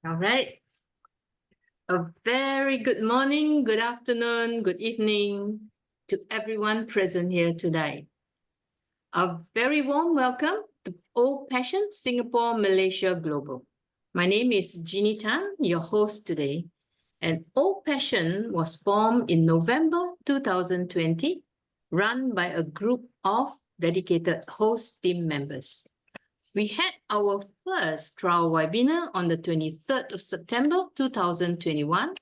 All right. A very good morning, good afternoon, good evening to everyone present here today. A very warm welcome to OPassion Singapore, Malaysia Global. My name is Jeannie Tan, your host today. And OPassion was formed in November 2020, run by a group of dedicated host team members. We had our first trial webinar on the 23rd of September 2021,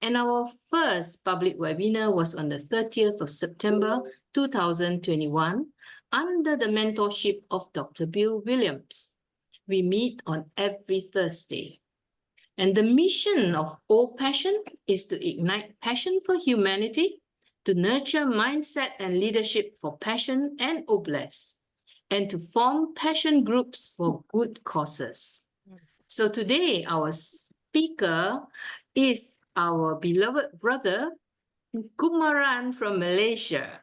and our first public webinar was on the 30th of September 2021 under the mentorship of Dr. Bill Williams. We meet on every Thursday. And the mission of OPassion is to ignite passion for humanity, to nurture mindset and leadership for passion and OBLES, and to form passion groups for good causes. So today, our speaker is our beloved brother, Kumaran from Malaysia.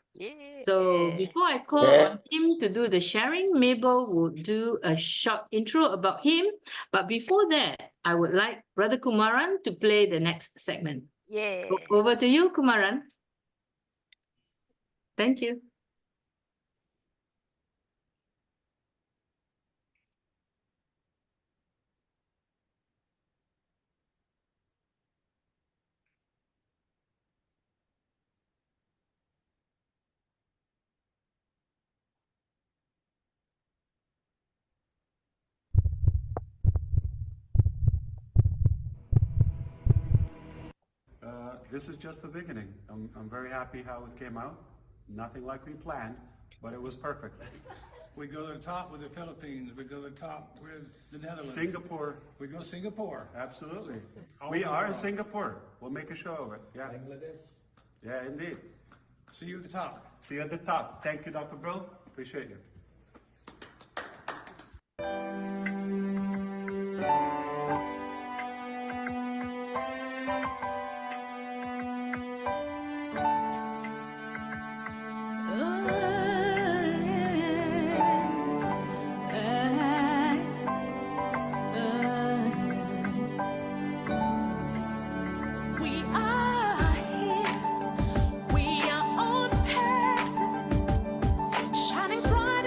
So before I call on him to do the sharing, Mabel will do a short intro about him. But before that, I would like Brother Kumaran to play the next segment. Over to you, Kumaran. Thank you. This is just the beginning. I'm very happy how it came out. Nothing like we planned, but it was perfect. We go to the top with the Philippines. We go to the top with the Netherlands. Singapore. We go Singapore. Absolutely. We are in Singapore. We'll make a show of it. Yeah. Bangladesh. Yeah, indeed. See you at the top. See you at the top. Thank you, Dr. Bill. Appreciate you. We are on passive, shining bright.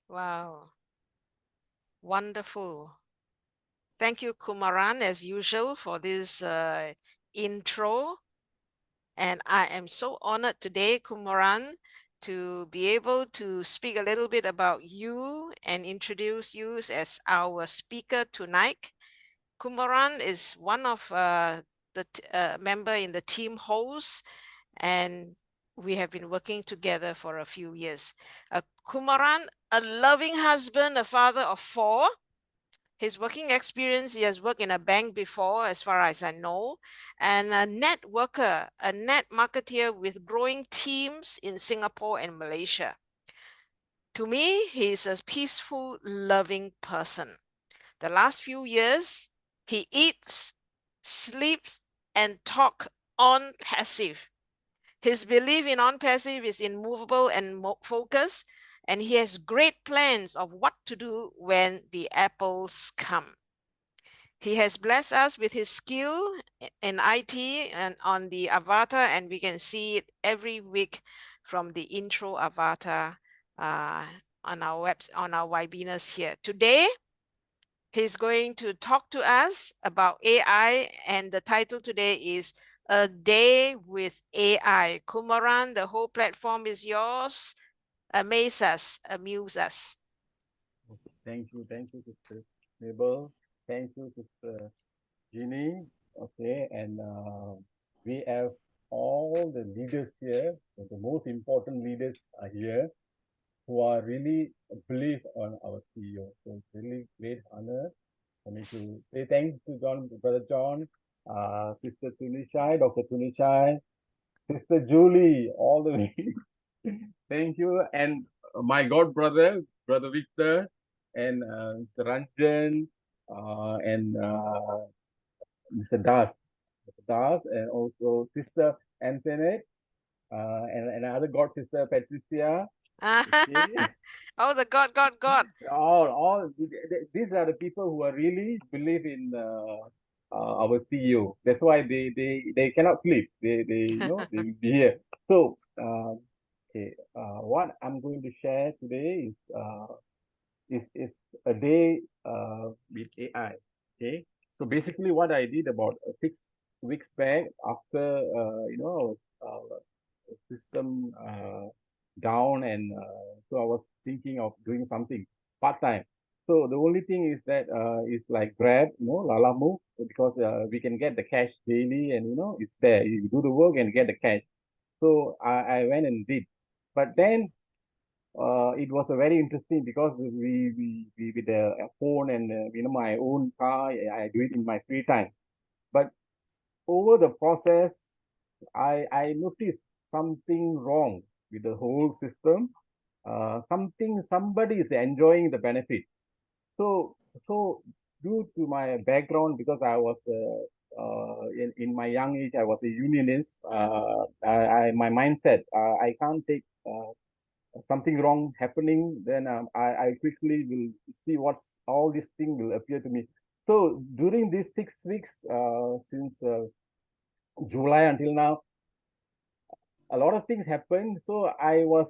Wow. Wonderful. Thank you, Kumaran, as usual, for this intro. And I am so honored today, Kumaran, to be able to speak a little bit about you and introduce you as our speaker tonight. Kumaran is one of the member in the team host, and we have been working together for a few years. Kumaran, a loving husband, a father of 4. His working experience, he has worked in a bank before, as far as I know, and a networker, a net marketeer with growing teams in Singapore and Malaysia. To me, he is a peaceful, loving person. The last few years, he eats, sleeps, and talk on passive. His belief in ONPASSIVE is immovable and focused, and he has great plans of what to do when the apples come. He has blessed us with his skill in IT and on the avatar, and we can see it every week from the intro avatar on our webinars here. Today, he's going to talk to us about AI, and the title today is A Day with AI. Kumaran, the whole platform is yours. Amaze us, amuse us. Thank you, Sister Mabel. Thank you, Sister Jeannie. Okay, and we have all the leaders here. The most important leaders are here who are really believe on our CEO. So it's really great honor for me to say thanks to Brother John, Sister Tunishai, Dr. Tunishai, Sister Julie, all the way. Thank you. And my God brother, Brother Victor, and Mr. Ranjan, and Mr. Das, and also Sister Antoinette, and another God sister, Patricia. Okay. Oh, the God. all these are the people who are really believe in our CEO. That's why they cannot sleep. They they will be here. So okay, what I'm going to share today is a day with AI. Okay, so basically what I did about 6 weeks back after our system down, and so I was thinking of doing something part time. So the only thing is that it's like Grab, Lala Move, because we can get the cash daily, and it's there. You do the work and get the cash. So I went and did, but then it was a very interesting because we with the phone and my own car, I do it in my free time. But over the process, I noticed something wrong with the whole system. Somebody is enjoying the benefit. So so due to my background, because I was in my young age, I was a unionist. My mindset, I can't take something wrong happening, then I quickly will see what's all this thing will appear to me. So during these 6 weeks, since July until now, a lot of things happened. So I was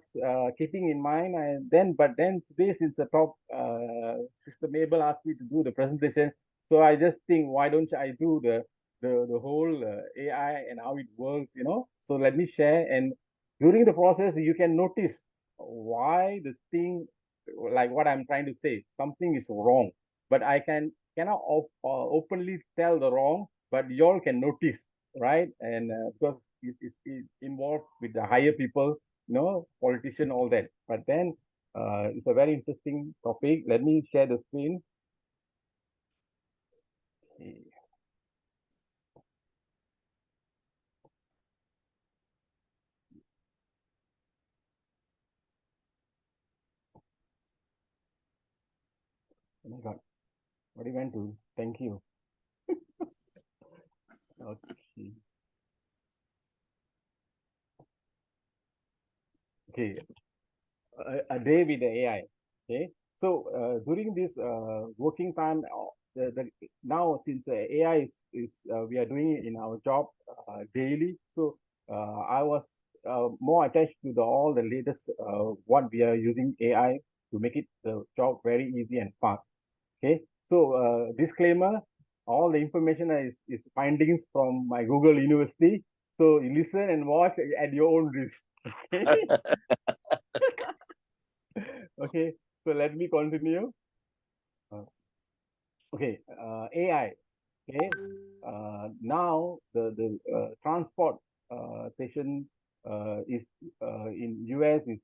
keeping in mind, and then today, since the top Sister Mabel asked me to do the presentation, so I just think, why don't I do the whole AI and how it works, So let me share, and during the process, you can notice why the thing, like what I'm trying to say, something is wrong, but I cannot openly tell the wrong, but you all can notice, right? And because it's involved with the higher people, politician, all that. But then it's a very interesting topic. Let me share the screen. Okay. Oh my God, what do you want to? Thank you. Okay. Okay. A day with the AI. Okay. So during this working time, now since AI is we are doing it in our job daily. So I was more attached to all the latest what we are using AI to make it the job very easy and fast. Okay, so disclaimer, all the information is findings from my Google University. So you listen and watch at your own risk. Okay, okay, so let me continue. Okay, AI. Okay, now the transport station is in US is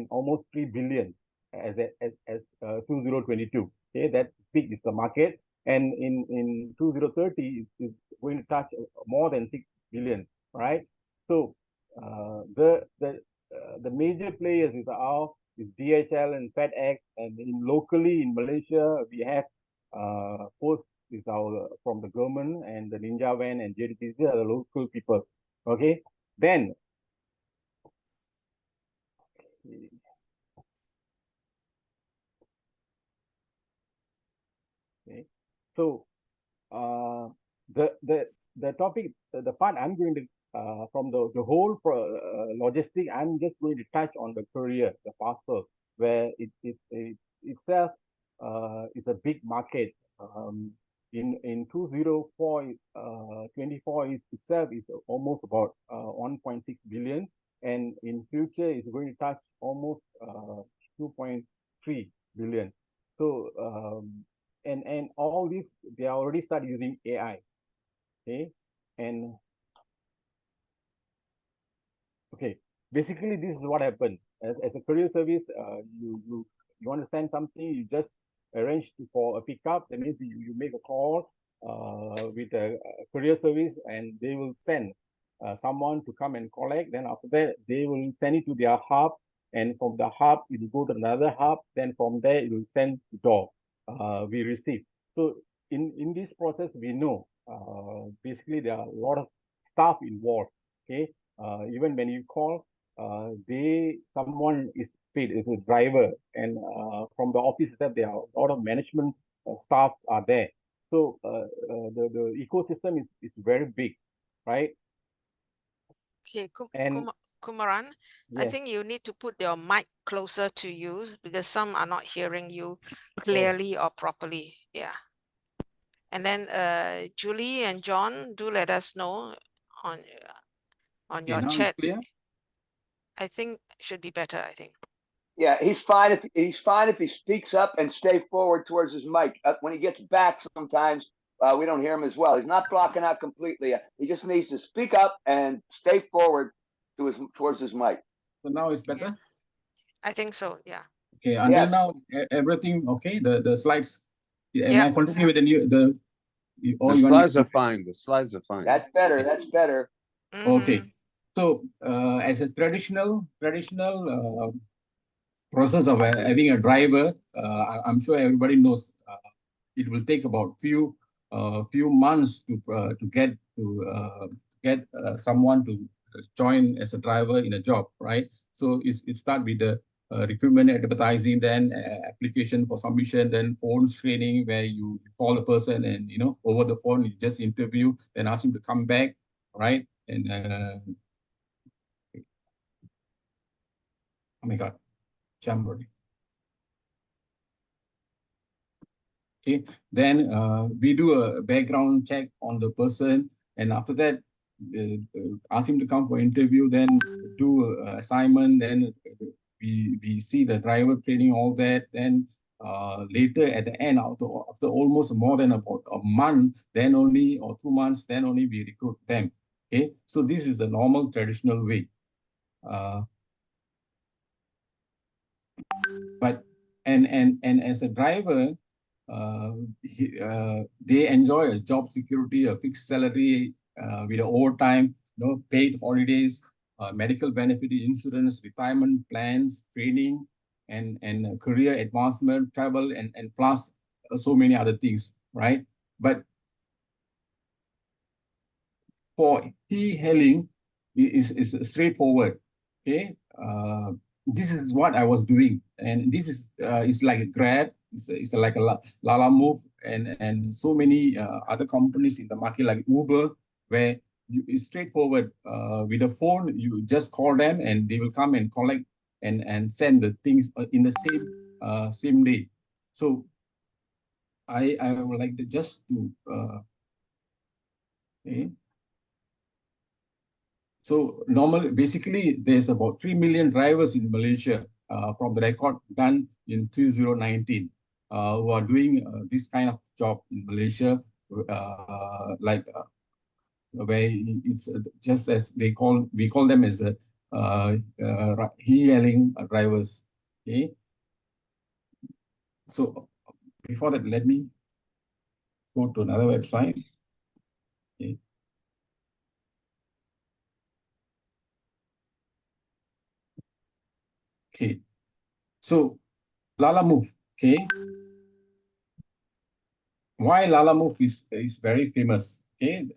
almost 3 billion as 2022. Okay, that big is the market, and in 2030 is going to touch more than 6 billion. Right. So the major players is DHL and FedEx, and locally in Malaysia we have Post is our from the government, and the Ninja Van and JDTC are the local people. Okay, then okay, so the topic, the part I'm going to from the whole logistic, I'm just going to touch on the courier, the parcel, where it itself is a big market. In 2024, 24 itself is almost about 1.6 billion, and in future it's going to touch almost 2.3 billion. So and all this, they already start using AI. Okay, and okay, basically this is what happened. As a courier service, you want to send something, you just arrange for a pickup. That means you make a call with a courier service, and they will send someone to come and collect. Then after that, they will send it to their hub, and from the hub it will go to another hub. Then from there it will send to door. We receive. So in this process, we know basically there are a lot of staff involved. Okay, even when you call, someone is paid, is a driver, and from the office itself, there are a lot of management staff are there. So the ecosystem is very big, right? Okay, And Kumaran, I yes, think you need to put your mic closer to you because some are not hearing you oh, clearly or properly. Yeah. And then Julie and John, do let us know on Okay, your now it's chat. clear. I think should be better, I think. Yeah, he's fine if he speaks up and stay forward towards his mic. When he gets back, sometimes we don't hear him as well. He's not blocking out completely. He just needs to speak up and stay forward towards his mic. So now it's better. Yeah. I think so. Yeah. Okay, until Yes. now everything okay. The slides. Am Yeah. I continue with the The slides are fine. The slides are fine. That's better. That's better. Okay, so as a traditional process of having a driver, I'm sure everybody knows it will take about few months to get someone to join as a driver in a job, right? So it start with the recruitment, advertising, then application for submission, then phone screening, where you call a person and over the phone you just interview, then ask him to come back, right? And oh my God, Jamboree. Okay, then we do a background check on the person, and after that, ask him to come for interview, then do assignment, then we see the driver training, all that. Then later at the end, after almost more than about a month, then only, or 2 months, then only we recruit them. Okay, so this is the normal traditional way. But as a driver, they enjoy a job security, a fixed salary with overtime, paid holidays, medical benefit, insurance, retirement plans, training, and career advancement, travel, and plus so many other things, right? But for e-hailing, is straightforward. Okay, this is what I was doing, and this is it's like a Grab, it's like a Lala Move, and so many other companies in the market like Uber, where it's straightforward. With the phone, you just call them and they will come and collect and send the things in the same same day. So I would like to just to okay. So normally, basically, there's about 3 million drivers in Malaysia from the record done in 2019 who are doing this kind of job in Malaysia, where it's just as we call them as e-hailing drivers. Okay. So before that, let me go to another website. Okay. Okay. So Lala Move. Okay. Why Lala Move is very famous. Okay.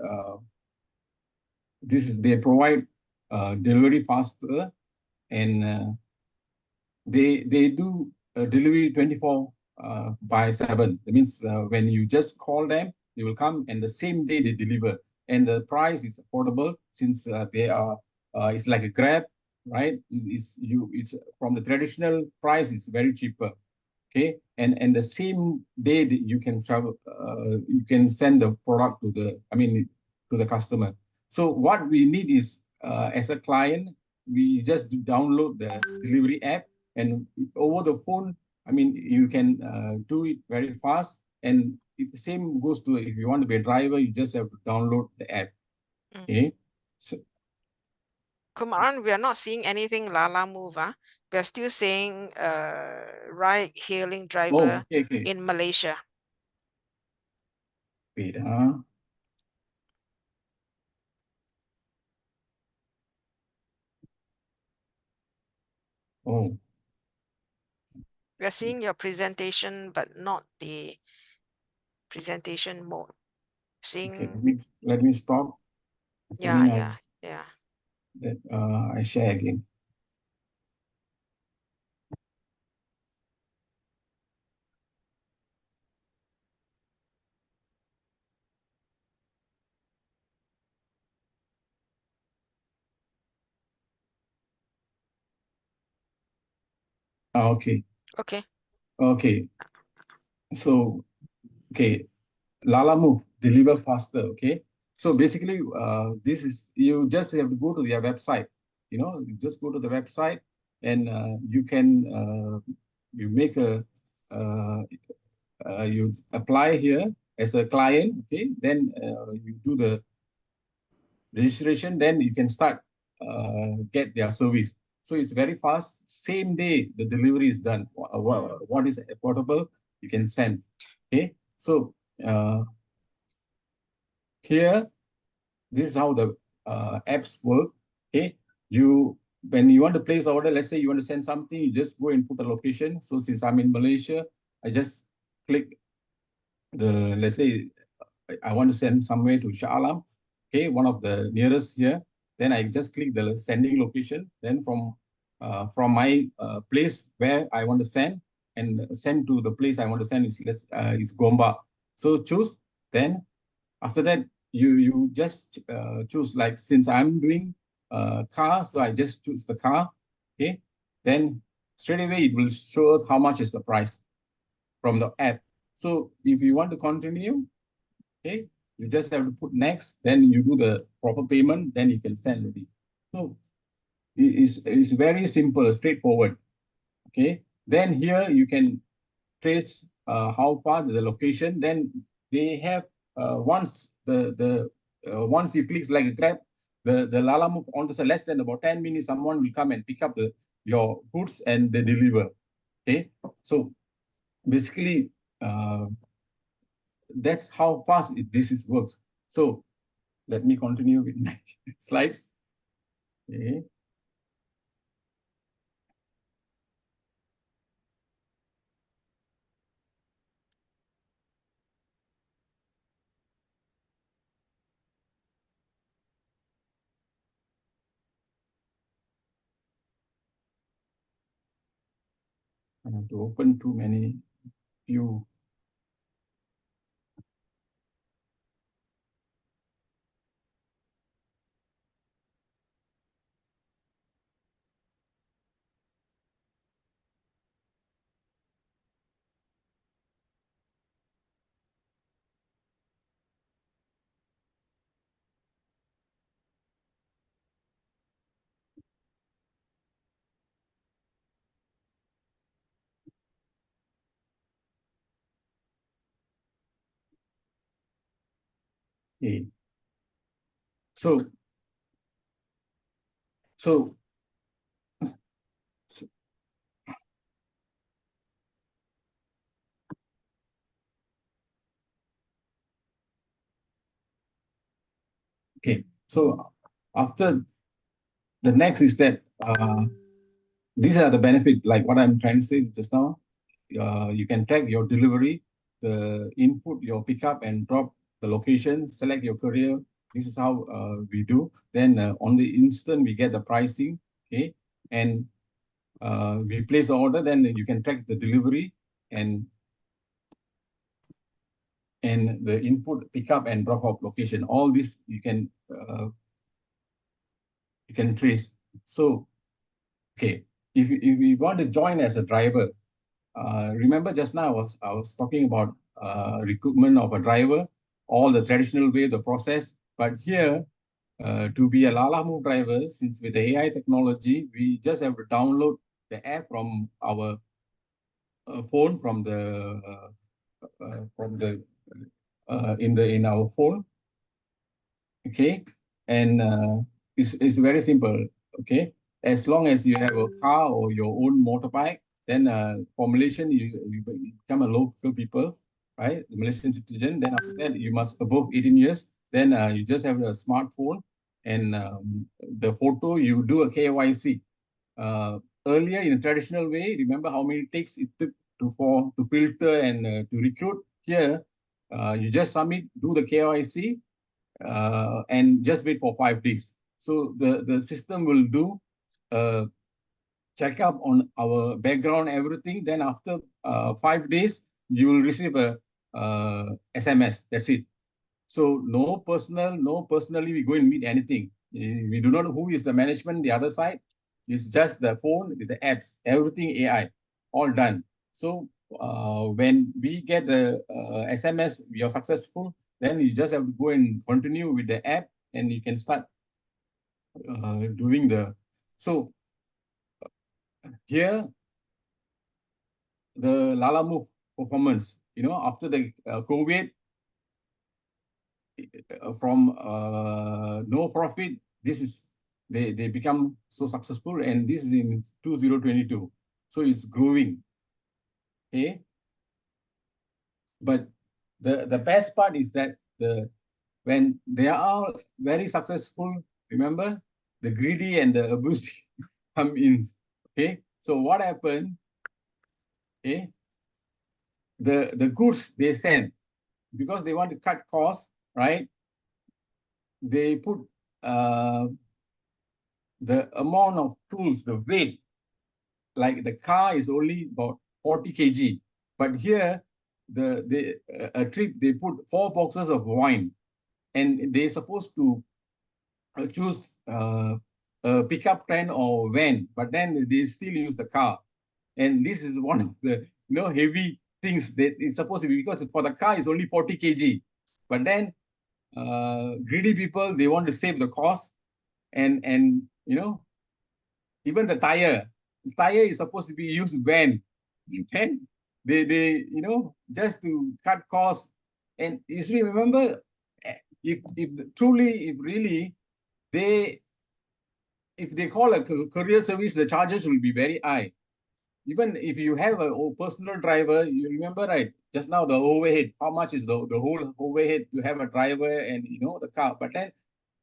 They provide delivery faster, and they do delivery 24 by 7. That means when you just call them, they will come, and the same day they deliver. And the price is affordable since they are it's like a Grab, right? It's from the traditional price, it's very cheaper. Okay, and the same day that you can travel, you can send the product to the customer. So what we need is, as a client, we just download the delivery app, and over the phone, you can do it very fast. And the same goes to if you want to be a driver, you just have to download the app. Okay. So, Kumaran, we are not seeing anything Lala Move. We are still saying ride-hailing driver okay. in Malaysia. Wait, oh. We are seeing your presentation, but not the presentation mode. Seeing. Okay, let me stop. Yeah. That I share again. Okay. So, okay, Lala Move, deliver faster. Okay. So basically, you just have to go to their website. You just go to the website, and you can you make you apply here as a client. Okay. Then you do the registration. Then you can start get their service. So it's very fast. Same day the delivery is done. What is affordable, you can send. Okay. So here, this is how the apps work. Okay. When you want to place order, let's say you want to send something, you just go and put a location. So since I'm in Malaysia, I just click let's say I want to send somewhere to Shah Alam, okay, one of the nearest here. Then I just click the sending location. Then from my place where I want to send, and send to the place I want to send is Gomba. So choose. Then after that, you just choose, like since I'm doing car, so I just choose the car. Okay. Then straight away it will show us how much is the price from the app. So if you want to continue, okay, you just have to put next, then you do the proper payment, then you can send it. So it's very simple, straightforward. Okay. Then here you can trace how far the location. Then they have once you click like a Grab, the Lala Move on the less than about 10 minutes, someone will come and pick up your goods and they deliver. Okay. So basically, that's how fast this works. So let me continue with my slides. Okay. I have to open too many few. Okay. So so okay. So after the next is that these are the benefits, like what I'm trying to say just now. You can track your delivery, the input, your pickup and drop, the location, select your courier. This is how we do. Then on the instant, we get the pricing, okay? And we place the order, then you can track the delivery and the input, pickup and drop off location. All this you can trace. So, okay, if you want to join as a driver, remember just now I was talking about recruitment of a driver, all the traditional way, the process. But here, to be a Lalamove driver, since with the AI technology, we just have to download the app from our phone, from the in our phone. Okay, and it's very simple. Okay, as long as you have a car or your own motorbike, then for Malaysian you become a local people, right? The Malaysian citizen. Then after that you must above 18 years. Then you just have a smartphone and the photo you do a KYC. Earlier in a traditional way, remember how many takes it took to filter and to recruit. Here, you just submit, do the KYC, and just wait for 5 days. So the system will do check up on our background, everything. Then after 5 days, you will receive a SMS. That's it. So no personally we go and meet anything. We do not know who is the management, the other side. It's just the phone, it's the apps, everything AI, all done. So when we get the SMS, we are successful, then you just have to go and continue with the app and you can start doing the, so here, the Lalamove performance, after the COVID, from no profit, this is, they become so successful, and this is in 2022. So it's growing. Okay. But the best part is that when they are very successful, remember, the greedy and the abusive come in. Okay. So what happened? Okay. The goods they send, because they want to cut costs, right? They put the amount of tools, the weight, like the car is only about 40 kg, but here a trip they put 4 boxes of wine, and they're supposed to choose a pickup train or van, but then they still use the car, and this is one of the heavy things that is supposed to be, because for the car is only 40 kg, but then greedy people, they want to save the cost, and even the tire is supposed to be used when they just to cut costs. And you see, remember, if truly, if really if they call a courier service, the charges will be very high. Even if you have a personal driver, you remember, right, just now, the overhead, how much is the whole overhead to have a driver and the car. But then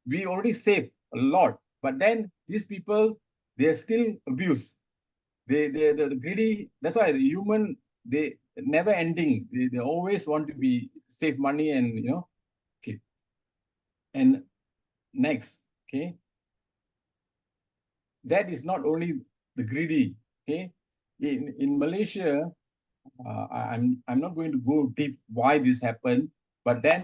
we already save a lot, but then these people, they are still abused. They're greedy. That's why the human, they never ending. They always want to be save money, and okay. And next, okay, that is not only the greedy. Okay, in Malaysia, I'm not going to go deep why this happened, but then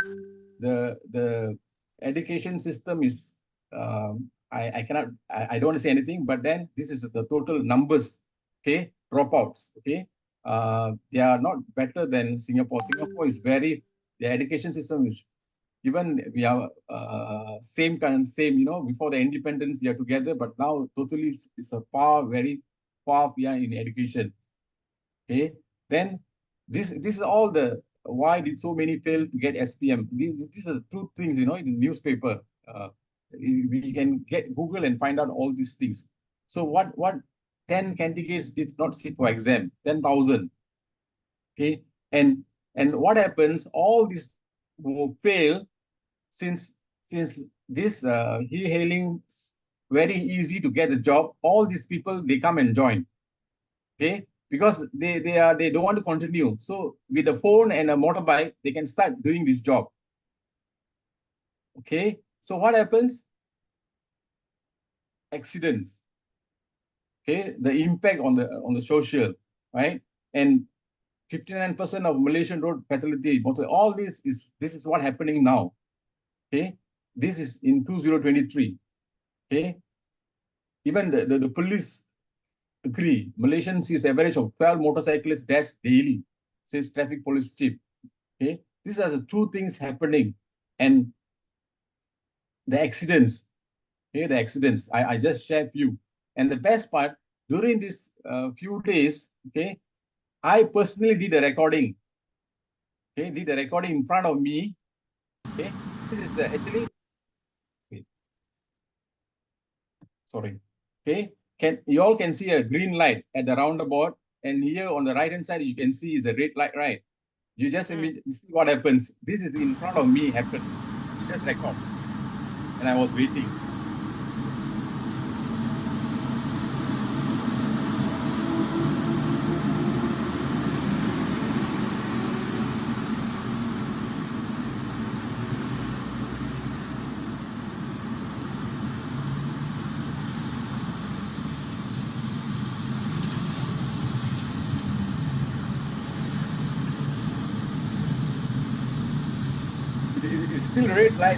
the education system is, I cannot, I don't want to say anything, but then this is the total numbers. Okay, dropouts. Okay, they are not better than Singapore. Singapore is very, the education system is, even we are same, before the independence we are together, but now totally it's a very far behind in education. Okay, then this is all the why did so many fail to get SPM? These are true things, in the newspaper. We can get Google and find out all these things. So what 10 candidates did not sit for exam? 10,000. Okay, and what happens? All these will fail since this e-hailing very easy to get a job. All these people, they come and join. Okay, because they don't want to continue. So with a phone and a motorbike, they can start doing this job. Okay, so what happens? Accidents. Okay, the impact on the social, right? And 59% of Malaysian road fatality, all this is what happening now. Okay, this is in 2023. Okay, even the police agree. Malaysians sees average of 12 motorcyclists deaths daily, says traffic police chief. Okay, these are the two things happening, and the accidents. Okay, the accidents. I just shared few, and the best part, during this few days, okay, I personally did a recording. Okay, did a recording in front of me. Okay, this is the actually. Okay. Sorry. Okay, you all can see a green light at the roundabout, and here on the right hand side you can see is a red light, right? You just see what happens. This is in front of me happened. Just record, and I was waiting. It's still red light,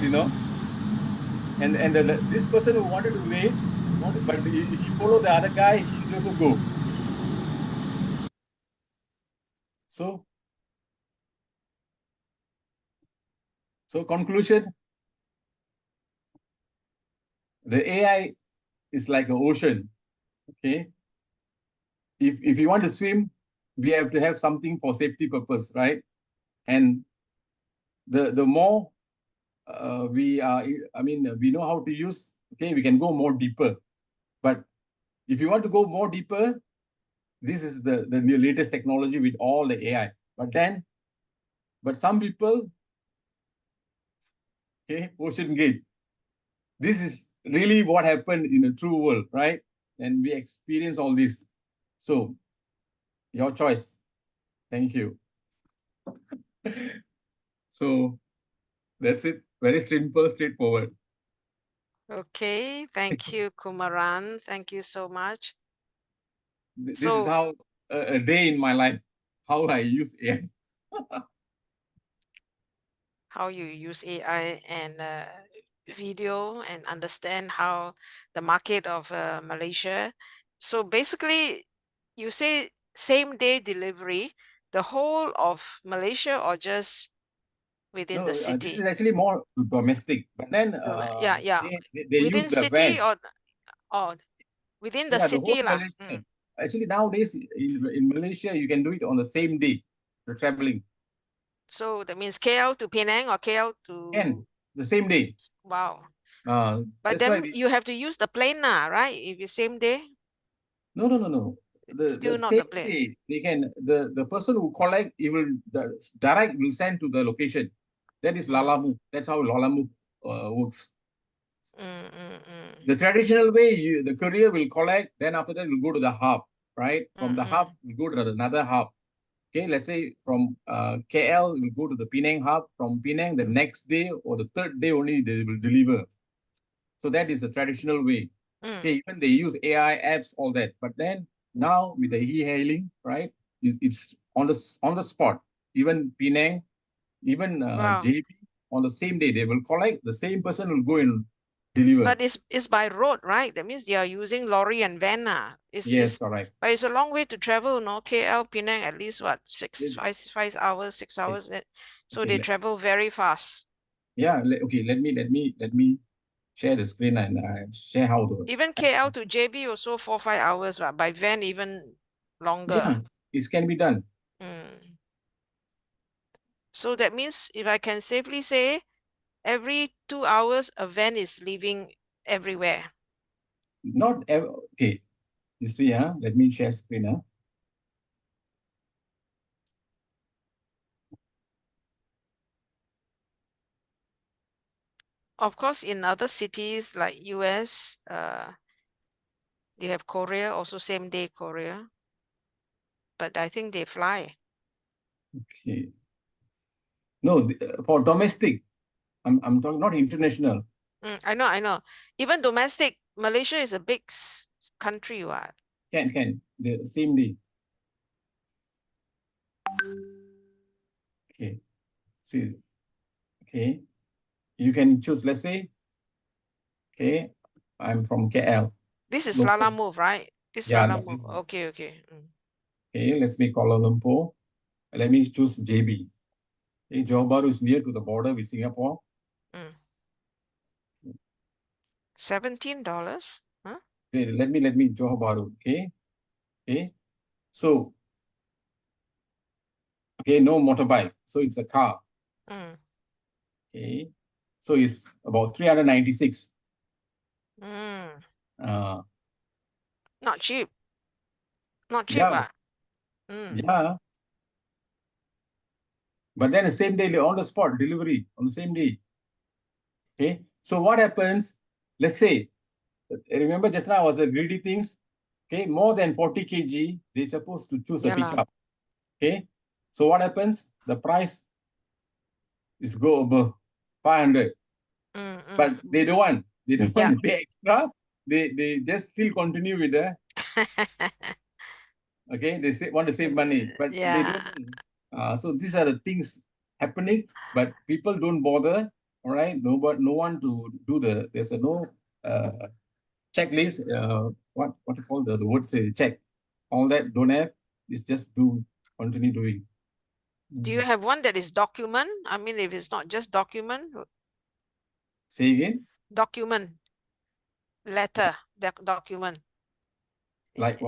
and this person who wanted to wait, but he followed the other guy, he also go. So conclusion, the AI is like an ocean. Okay, if you want to swim, we have to have something for safety purpose, right? And the more we know how to use, okay, we can go more deeper. But if you want to go more deeper, this is the latest technology with all the AI. But some people, okay, Ocean Gate. This is really what happened in the true world, right? And we experience all this. So, your choice. Thank you. So, that's it. Very simple, straightforward. Okay, thank you, Kumaran. Thank you so much. This is how a day in my life, how I use AI. How you use AI and video and understand how the market of Malaysia. So basically, you say same day delivery, the whole of Malaysia or just within the city? This is actually more domestic, but then yeah. they Within use the city van. or within the The city whole lah. Malaysia. Actually, nowadays in Malaysia, you can do it on the same day, the traveling. So that means KL to Penang or KL to... And the same day. Wow. But That's then why you have to use the plane now, right? If it's same day? No. The Still not same the plane. day, they can, the person who collect, the direct will send to the location. That is Lalamu. That's how Lalamu works. The traditional way, the courier will collect, then after that will go to the hub, right? From the hub, we go to another hub. Okay, let's say from KL, we'll go to the Penang hub. From Penang, the next day or the third day only, they will deliver. So that is the traditional way. Okay, even they use AI apps, all that. But then now with the e-hailing, right? It's on the spot. Even Penang, even JB, on the same day they will collect. The same person will go and deliver. But it's by road, right? That means they are using lorry and van. Yes, correct. But it's a long way to travel, no? KL, Penang, at least what, 5 hours, 6 hours. So they travel very fast. Yeah. Okay. Let me share the screen and share how to. Even KL to JB also 4-5 hours, right? By van even longer. Yeah, it can be done. So that means, if I can safely say, every 2 hours, a van is leaving everywhere. Not ever. Okay. You see, let me share screen. Of course, in other cities like US, they have courier, also same day courier. But I think they fly. Okay. No, for domestic, I'm talking not international. I know. Even domestic, Malaysia is a big country. What? Can the same day. Okay. See. Okay. You can choose. Let's say. Okay. I'm from KL. This is Local. Lala Move, right? This is Yeah. Lala Move. Okay. Okay. Let's make Kuala Lumpur. Let me choose JB. Okay. Johor Bahru is near to the border with Singapore. $17? Huh? Okay, let me Johor Bahru. Okay. So. Okay. No motorbike. So it's a car. Okay. So it's about 396. Not cheap. Not cheap. Yeah. Yeah. But then the same day, on the spot delivery on the same day. Okay. So what happens? Let's say, remember just now I was the greedy things. Okay. More than 40 kg, they're supposed to choose a pickup. Okay. So what happens? The price is go above 500. But they don't want. They don't want to pay extra. They just still continue with the. Okay. They say want to save money, but they don't. So these are the things happening, but people don't bother. All right, no one to do there's no checklist. What you call the word say check, all that don't have. It's just continue doing. Do you have one that is document? I mean, if it's not just document. Say again. Document. Letter. Document. Like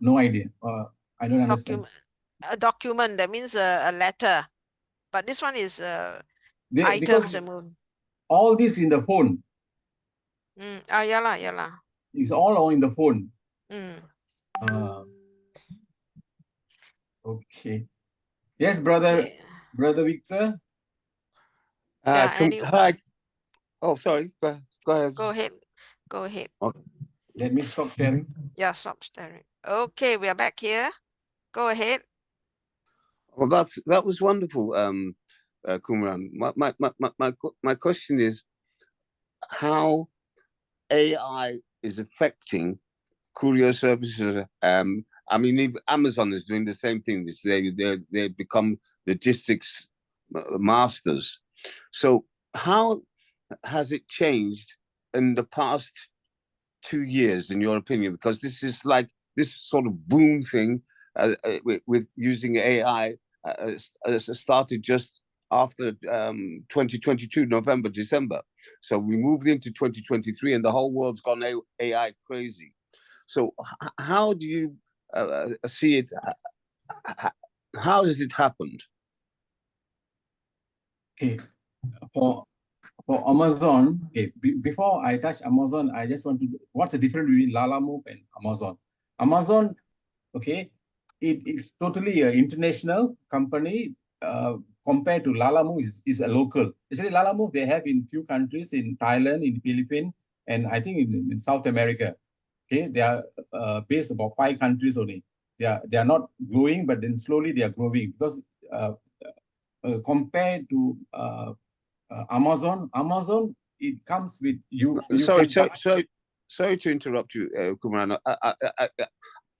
no idea. I don't understand. A document, that means a letter, but this one is items and move. All this in the phone. Yeah. It's all in the phone. Okay. Yes, brother Victor. Hi. Oh, sorry. Go ahead. Go ahead. Okay. Let me stop sharing. Yeah, stop sharing. Okay, we are back here. Go ahead. Well, that was wonderful, Kumaran. My question is how AI is affecting courier services. I mean, even Amazon is doing the same thing. They become logistics masters. So how has it changed in the past 2 years, in your opinion? Because this is like this sort of boom thing with using AI started just after 2022, November, December. So we moved into 2023 and the whole world's gone AI crazy. So how do you see it? How has it happened? Okay, for Amazon, okay, before I touch Amazon, I just want to, what's the difference between Lalamove and Amazon? Amazon, okay, it's totally an international company compared to Lalamove is a local. Actually, Lalamove, they have in few countries, in Thailand, in Philippines, and I think in South America. Okay, they are based about 5 countries only. They are not growing, but then slowly they are growing because compared to Amazon, it comes with you. Sorry to interrupt you, Kumaran.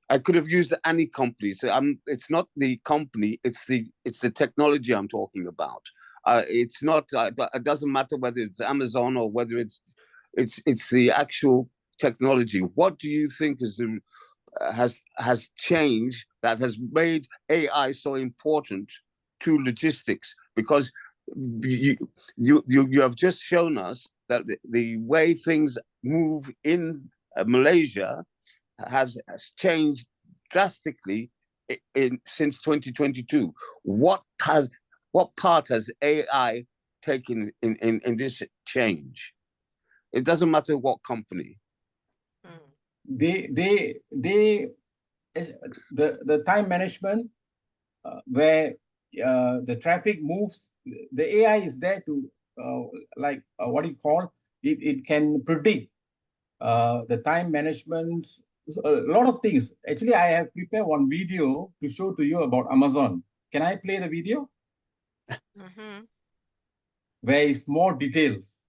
I could have used any company. So it's not the company. It's the technology I'm talking about. It's not. It doesn't matter whether it's Amazon or whether it's the actual technology. What do you think has changed that has made AI so important to logistics? Because you have just shown us that the way things move in Malaysia has changed drastically since 2022. What has what part has AI taken in this change? It doesn't matter what company. The time management, where the traffic moves, the AI is there to what do you call it? It can predict the time management, a lot of things. Actually, I have prepared one video to show to you about Amazon. Can I play the video? Where is more details.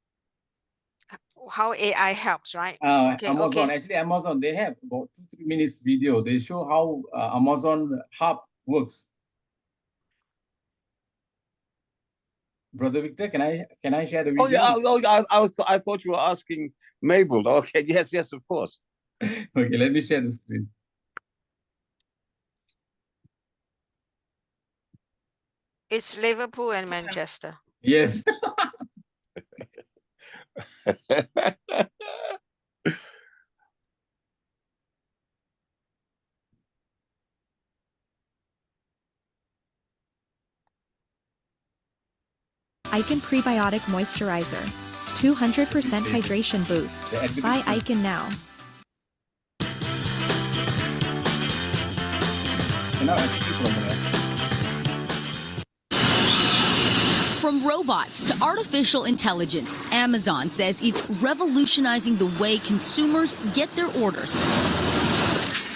How AI helps, right? Okay, Amazon, actually Amazon, they have about 2-3 minutes video. They show how Amazon Hub works. Brother Victor, can I share the video? Oh yeah, I thought you were asking Mabel. Okay, yes, of course. Okay, let me share the screen. It's Liverpool and Manchester. Yes. Icon Prebiotic Moisturizer. 200% hydration boost. Buy Icon now. From robots to artificial intelligence, Amazon says it's revolutionizing the way consumers get their orders.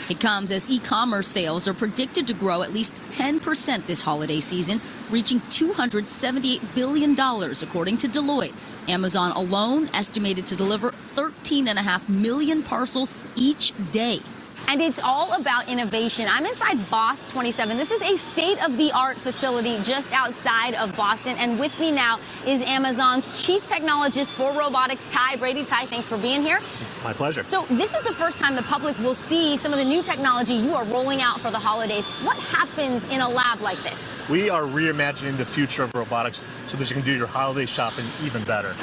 It comes as e-commerce sales are predicted to grow at least 10% this holiday season, reaching $278 billion, according to Deloitte. Amazon alone estimated to deliver 13.5 million parcels each day. And it's all about innovation. I'm inside Boss 27. This is a state-of-the-art facility just outside of Boston. And with me now is Amazon's Chief Technologist for Robotics, Ty Brady. Ty, thanks for being here. My pleasure. So this is the first time the public will see some of the new technology you are rolling out for the holidays. What happens in a lab like this? We are reimagining the future of robotics so that you can do your holiday shopping even better.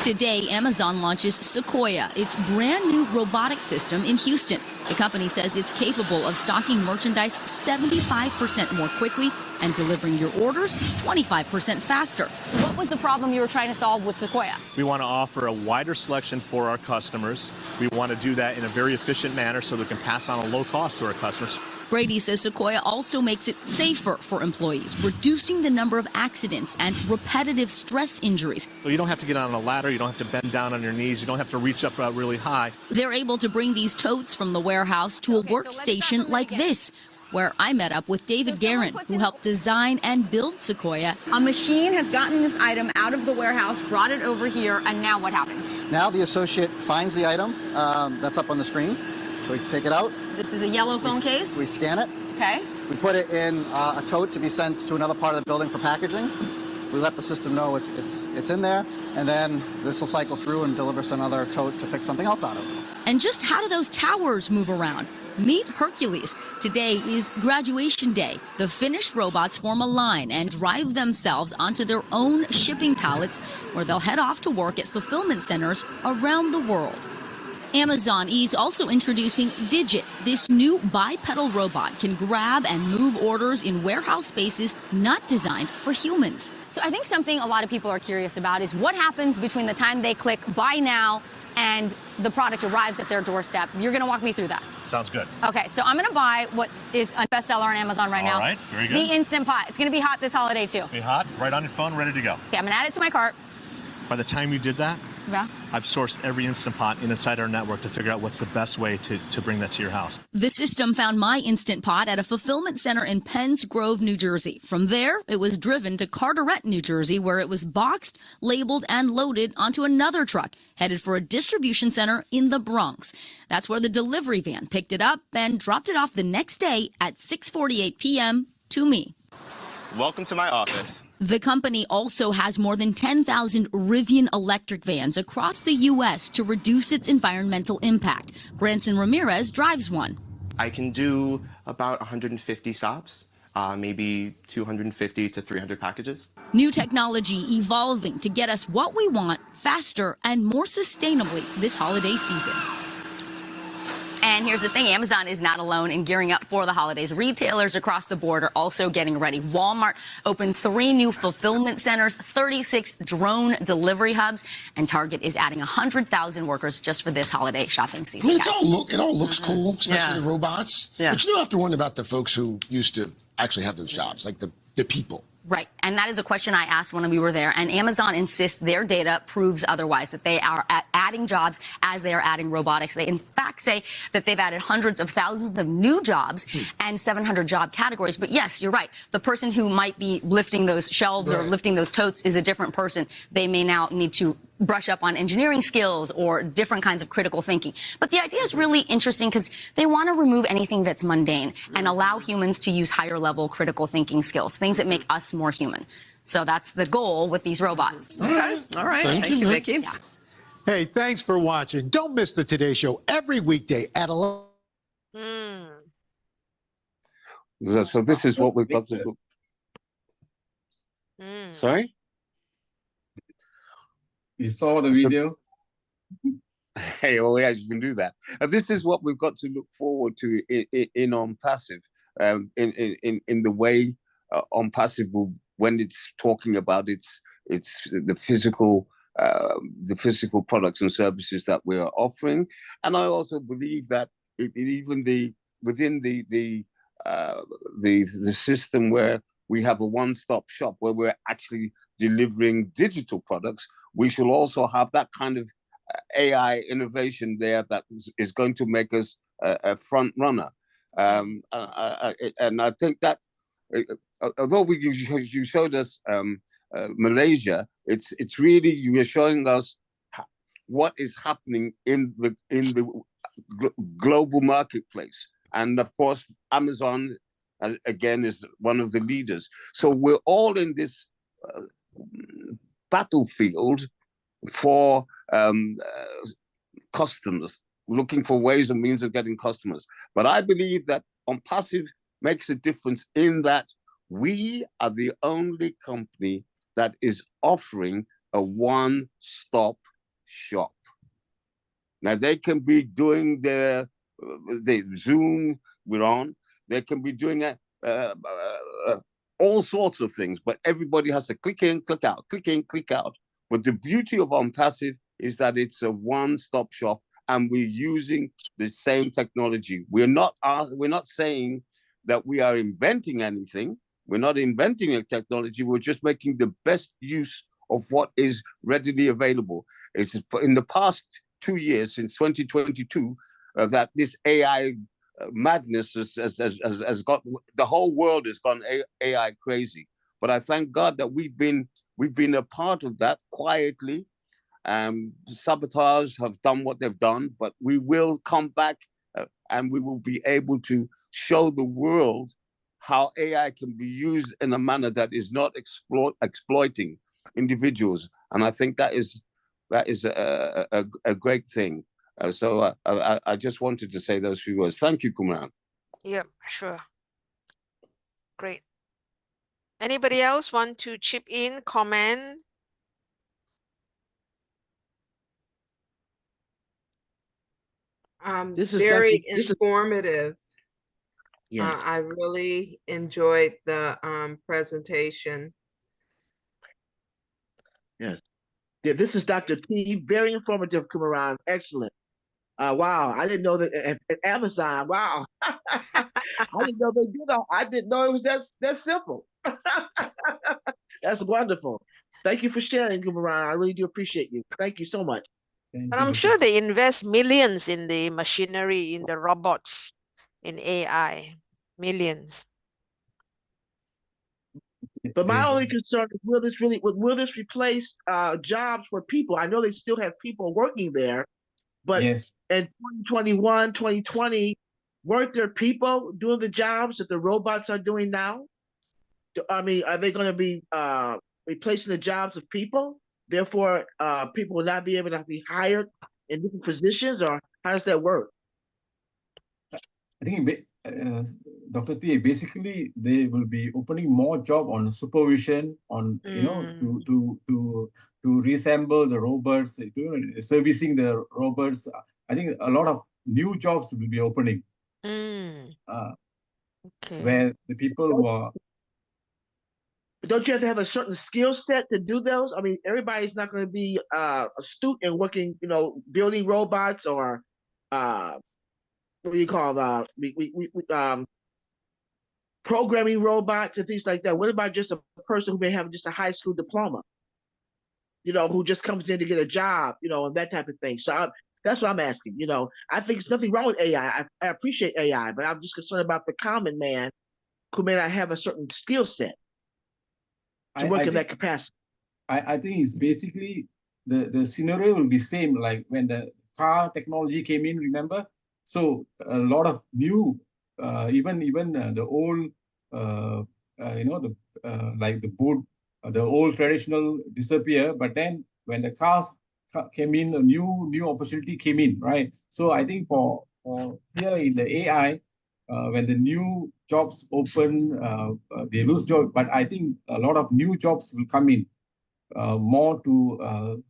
Today, Amazon launches Sequoia, its brand new robotic system in Houston. The company says it's capable of stocking merchandise 75% more quickly and delivering your orders 25% faster. What was the problem you were trying to solve with Sequoia? We want to offer a wider selection for our customers. We want to do that in a very efficient manner so that we can pass on a low cost to our customers. Brady says Sequoia also makes it safer for employees, reducing the number of accidents and repetitive stress injuries. So you don't have to get on a ladder, you don't have to bend down on your knees, you don't have to reach up really high. They're able to bring these totes from the warehouse to a workstation like this, where I met up with David Guerin, who helped design and build Sequoia. A machine has gotten this item out of the warehouse, brought it over here, and now what happens? Now the associate finds the item that's up on the screen. So we take it out. This is a yellow phone case? We scan it. Okay. We put it in a tote to be sent to another part of the building for packaging. We let the system know it's in there, and then this will cycle through and deliver us another tote to pick something else out of. And just how do those towers move around? Meet Hercules. Today is graduation day. The finished robots form a line and drive themselves onto their own shipping pallets, where they'll head off to work at fulfillment centers around the world. Amazon is also introducing Digit. This new bipedal robot can grab and move orders in warehouse spaces not designed for humans. So I think something a lot of people are curious about is what happens between the time they click buy now and the product arrives at their doorstep. You're going to walk me through that. Sounds good. Okay, so I'm going to buy what is a bestseller on Amazon right now. All right, very good. The Instant Pot. It's going to be hot this holiday too. Be hot, right on your phone, ready to go. Okay, I'm going to add it to my cart. By the time you did that, Yeah. I've sourced every Instant Pot inside our network to figure out what's the best way to bring that to your house. The system found my Instant Pot at a fulfillment center in Penns Grove, New Jersey. From there, it was driven to Carteret, New Jersey, where it was boxed, labeled, and loaded onto another truck, headed for a distribution center in the Bronx. That's where the delivery van picked it up and dropped it off the next day at 6:48 p.m. to me. Welcome to my office. The company also has more than 10,000 Rivian electric vans across the U.S. to reduce its environmental impact. Branson Ramirez drives one. I can do about 150 stops, maybe 250 to 300 packages. New technology evolving to get us what we want faster and more sustainably this holiday season. And And here's the thing, Amazon is not alone in gearing up for the holidays. Retailers across the board are also getting ready. Walmart opened 3 new fulfillment centers, 36 drone delivery hubs, and Target is adding 100,000 workers just for this holiday shopping season. I mean, it all looks cool, especially the robots. Yeah. But you do have to wonder about the folks who used to actually have those jobs, like the people. Right. And that is a question I asked when we were there. And Amazon insists their data proves otherwise, that they are adding jobs as they are adding robotics. They, in fact, say that they've added hundreds of thousands of new jobs and 700 job categories. But yes, you're right. The person who might be lifting those shelves or lifting those totes is a different person. They may now need to brush up on engineering skills or different kinds of critical thinking. But the idea is really interesting because they want to remove anything that's mundane and allow humans to use higher level critical thinking skills, things that make us more human. So that's the goal with these robots. Okay. All right. Thank you, Vicki. Yeah. Hey, thanks for watching. Don't miss the Today Show every weekday at 11. So this is what we've got to do. Sorry? You saw the video? Hey, oh yeah, you can do that. This is what we've got to look forward to in ONPASSIVE, in the way ONPASSIVE will, when it's talking about its the physical products and services that we are offering. And I also believe that even within the system where we have a one-stop shop where we're actually delivering digital products, we shall also have that kind of AI innovation there that is going to make us a front runner. And I think that although you showed us Malaysia, it's really, you are showing us what is happening in the global marketplace. And of course, Amazon, again, is one of the leaders. So we're all in this battlefield for customers, looking for ways and means of getting customers. But I believe that ONPASSIVE makes a difference in that we are the only company that is offering a one-stop shop. Now, they can be doing the Zoom we're on, they can be doing all sorts of things, but everybody has to click in, click out, click in, click out. But the beauty of ONPASSIVE is that it's a one-stop shop, and we're using the same technology. We're not saying that we are inventing anything. We're not inventing a technology. We're just making the best use of what is readily available. It's in the past 2 years, since 2022, that this AI madness has got, the whole world has gone AI crazy. But I thank God that we've been a part of that quietly. Sabotage have done what they've done, but we will come back and we will be able to show the world how AI can be used in a manner that is not exploiting individuals. And I think that is a great thing. So I just wanted to say those few words. Thank you, Kumaran. Yep, sure. Great. Anybody else want to chip in, comment? This is Very this is informative. yes. I really enjoyed the presentation. Yes. Yeah, this is Dr. T. Very informative, Kumaran. Excellent. Wow, I didn't know that at Amazon. Wow, I didn't know they did all. I didn't know it was that simple. That's wonderful. Thank you for sharing, Kumaran. I really do appreciate you. Thank you so much. But I'm sure they invest millions in the machinery, in the robots, in AI, millions. But my only concern is, will this replace jobs for people? I know they still have people working there, but yes. In 2021, 2020, weren't there people doing the jobs that the robots are doing now? I mean, are they going to be replacing the jobs of people? Therefore, people will not be able to be hired in different positions, or how does that work? I think, Dr. T, basically they will be opening more job on supervision, on to reassemble the robots, servicing the robots. I think a lot of new jobs will be opening. Okay. Where the people who are. Don't you have to have a certain skill set to do those? I mean, everybody's not going to be astute in working, building robots or what do you call programming robots and things like that. What about just a person who may have just a high school diploma, who just comes in to get a job, and that type of thing. So that's what I'm asking. I think there's nothing wrong with AI. I appreciate AI, but I'm just concerned about the common man who may not have a certain skill set to work in that capacity. I think it's basically the scenario will be same like when the car technology came in, remember? So a lot of new, even the old, like the boat, the old traditional disappear. But then when the cars came in, a new opportunity came in, right? So I think for here in the AI, when the new jobs open, they lose jobs. But I think a lot of new jobs will come in. More to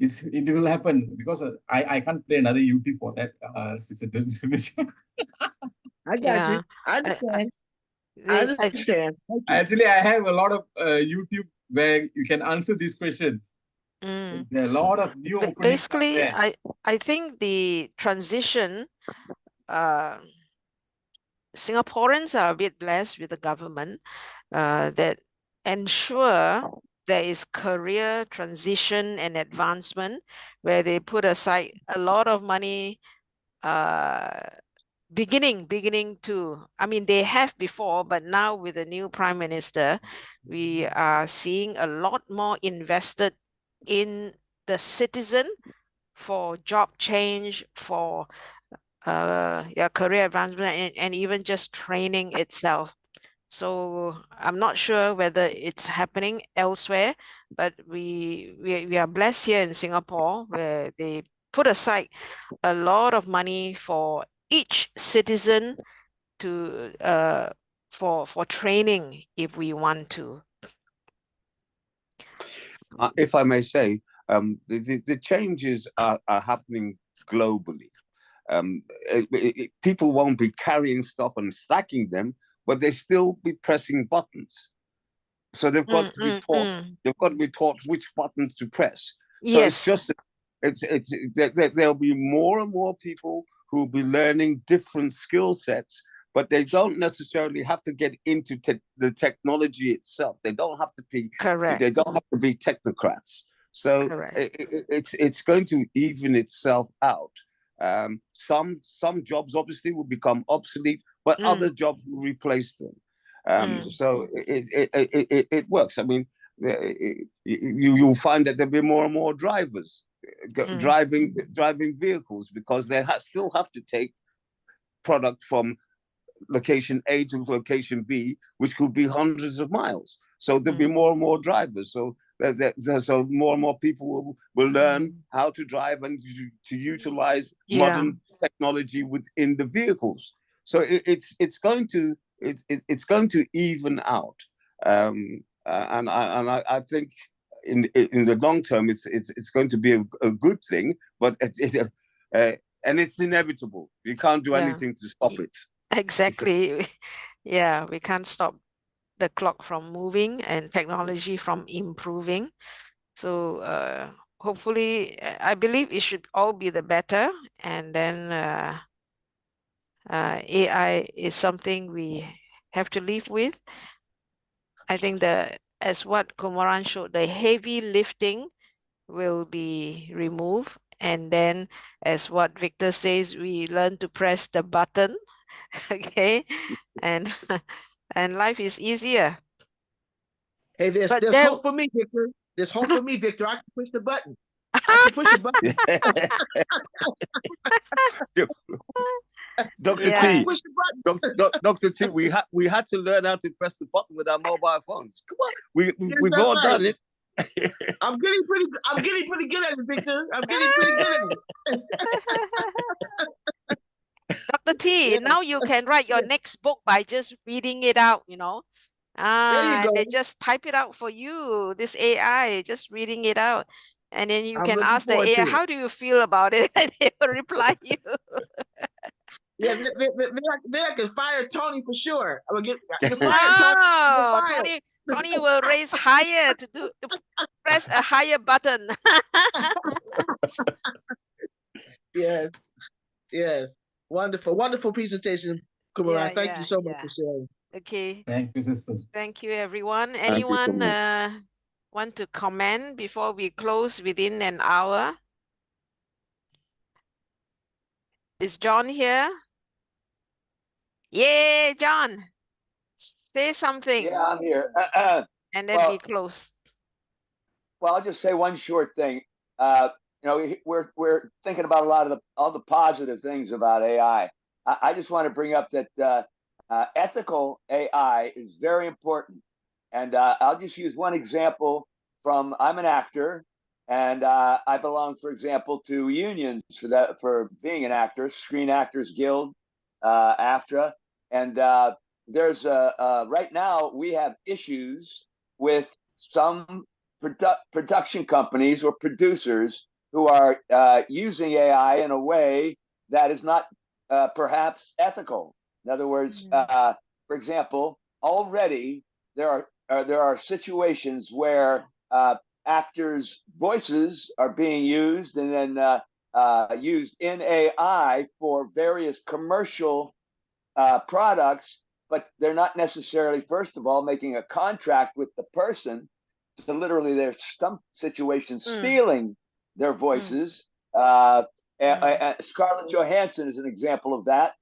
it will happen because I can't play another YouTube for that. Since I got you. I understand. I understand. Actually, I have a lot of YouTube where you can answer these questions. There are a lot of new openings. Basically, I think the transition, Singaporeans are a bit blessed with the government that ensure there is career transition and advancement where they put aside a lot of money beginning to, I mean, they have before, but now with the new Prime Minister, we are seeing a lot more invested in the citizen for job change, for career advancement, and even just training itself. So I'm not sure whether it's happening elsewhere, but we are blessed here in Singapore where they put aside a lot of money for each citizen to for training if we want to. If I may say, the changes are happening globally. People won't be carrying stuff and stacking them, but they still be pressing buttons. So they've got to be taught. They've got to be taught which buttons to press. So yes. There'll be more and more people who will be learning different skill sets, but they don't necessarily have to get into the technology itself. They don't have to be. Correct. They don't have to be technocrats. So it's going to even itself out. Some jobs obviously will become obsolete, but other jobs will replace them. So it works. I mean, you'll find that there'll be more and more drivers driving vehicles because they still have to take product from location A to location B, which could be hundreds of miles. So there'll be more and more drivers. So so more and more people will learn how to drive and to utilize modern technology within the vehicles. So it's going to even out, and I think in the long term it's going to be a good thing, but and it's inevitable. You can't do anything to stop it. Exactly. Yeah, we can't stop the clock from moving and technology from improving. So hopefully, I believe it should all be the better. And then AI is something we have to live with. I think as what Kumaran showed, the heavy lifting will be removed. And then as what Victor says, we learn to press the button. Okay. And life is easier. Hey, there's hope for me, Victor. There's hope for me, Victor. I can push the button. I can push the button. Dr. T, Dr. T, we had to learn how to press the button with our mobile phones. Come on, we've all done it. I'm getting pretty good at it, Victor. I'm getting pretty good at it. Dr. T, now you can write your next book by just reading it out, There you go. They just type it out for you, this AI, just reading it out. And then you I'm can looking ask the forward AI, to it. how do you feel about it? And they will reply you. Yeah, they can fire Tony for sure. I'm gonna get you fired, Tony. No, You're fired. Tony will raise higher to press a higher button. Yes, yes. Wonderful, wonderful presentation, Kumaran. Thank you so much for sharing. Okay. Thank you, sister. Thank you, everyone. Thank you, Anyone Kumaran. want to comment before we close within an hour? Is John here? Yay, John. Say something. Yeah, I'm here. And then we close. Well, I'll just say one short thing. We're thinking about all the positive things about AI. I just want to bring up that ethical AI is very important, and I'll just use one example from. I'm an actor, and I belong, for example, to unions for being an actor, Screen Actors Guild, AFTRA, and there's right now we have issues with some production companies or producers who are using AI in a way that is not perhaps ethical. In other words, for example, already there are situations where actors' voices are being used and then used in AI for various commercial products, but they're not necessarily, first of all, making a contract with the person. So literally, there's some situations stealing their voices. Scarlett Johansson is an example of that.